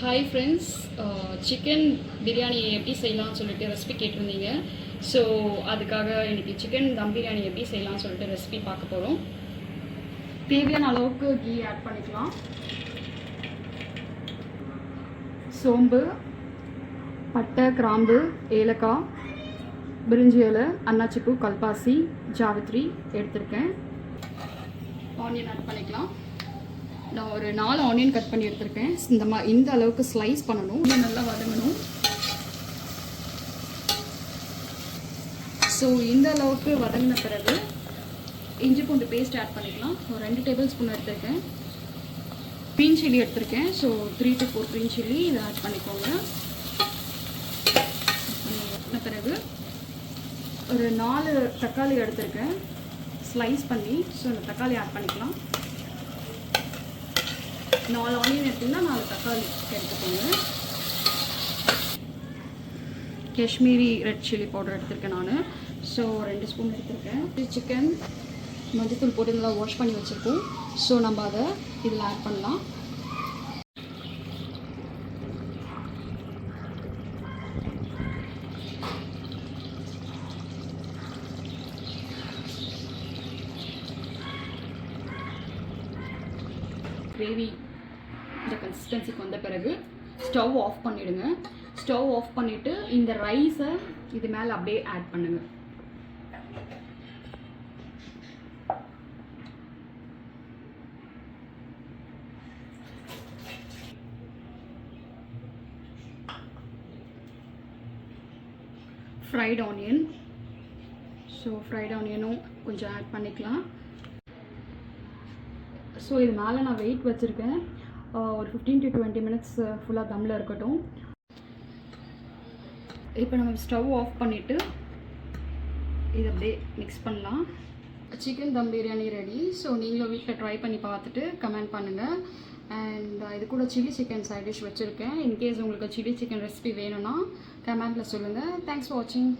Hi friends, chicken biryani எப்படி செய்யலாம்னு சொல்லிட்டு ரெசிபி கேட்டிருந்தீங்க. ஸோ அதுக்காக இன்றைக்கி சிக்கன் தம் பிரியாணி எப்படி செய்யலாம்னு சொல்லிட்டு ரெசிபி பார்க்க போகிறோம். தேவையான அளவுக்கு கீ ஆட் பண்ணிக்கலாம். சோம்பு, பட்டை, கிராம்பு, ஏலக்காய், பிரிஞ்சி இலை, அன்னாச்சிப்பூ, கல்பாசி, ஜாவித்ரி எடுத்திருக்கேன். ஆனியன் ஆட் பண்ணிக்கலாம். நான் ஒரு 4 ஆனியன் கட் பண்ணி எடுத்திருக்கேன். இந்த அளவுக்கு ஸ்லைஸ் பண்ணணும், நல்லா வதங்கணும். ஸோ இந்த அளவுக்கு வதங்கின பிறகு இஞ்சி பூண்டு பேஸ்ட் ஆட் பண்ணிக்கலாம். ஒரு 2 டேபிள் ஸ்பூன் எடுத்திருக்கேன். க்ரீன் சில்லி எடுத்திருக்கேன். ஸோ 3 to 4 க்ரீன் சில்லி இதை ஆட் பண்ணிக்கோங்க. பிறகு ஒரு 4 தக்காளி எடுத்திருக்கேன் ஸ்லைஸ் பண்ணி. ஸோ இந்த தக்காளி ஆட் பண்ணிக்கலாம். 4 ஆனியன் எடுத்திங்கன்னா 4 தக்காளி எடுத்துக்கோங்க. காஷ்மீரி ரெட் சில்லி பவுடர் எடுத்திருக்கேன் நான். ஸோ 2 ஸ்பூன் எடுத்திருக்கேன். சிக்கன் மஞ்சத்தூள் போட்டு நல்லா வாஷ் பண்ணி வச்சுருக்கோம். ஸோ நம்ம அதை இதில் ஆட் பண்ணலாம். கிரேவி இந்த கன்சிஸ்டன்சிக்கு வந்த பிறகு ஸ்டவ் ஆஃப் பண்ணிவிடுங்க. ஸ்டவ் ஆஃப் பண்ணிவிட்டு இந்த ரைஸை இது மேலே அப்படியே ஆட் பண்ணுங்கள். ஃப்ரைட் ஆனியன், ஸோ ஃப்ரைட் ஆனியனும் கொஞ்சம் ஆட் பண்ணிக்கலாம். ஸோ இது மேலே நான் வெயிட் வச்சுருக்கேன். ஒரு 15 to 20 மினிட்ஸ் ஃபுல்லாக தம்மில் இருக்கட்டும். இப்போ நம்ம ஸ்டவ் ஆஃப் பண்ணிவிட்டு இதை அப்படியே மிக்ஸ் பண்ணலாம். சிக்கன் தம் பிரியாணி ரெடி. ஸோ நீங்களும் வீட்டில் ட்ரை பண்ணி பார்த்துட்டு கமெண்ட் பண்ணுங்கள். அண்ட் இது கூட சில்லி சிக்கன் சைட் டிஷ் வச்சுருக்கேன். இன்கேஸ் உங்களுக்கு சில்லி சிக்கன் ரெசிபி வேணும்னா கமெண்ட்டில் சொல்லுங்கள். தேங்க்ஸ் ஃபார் வாட்சிங்.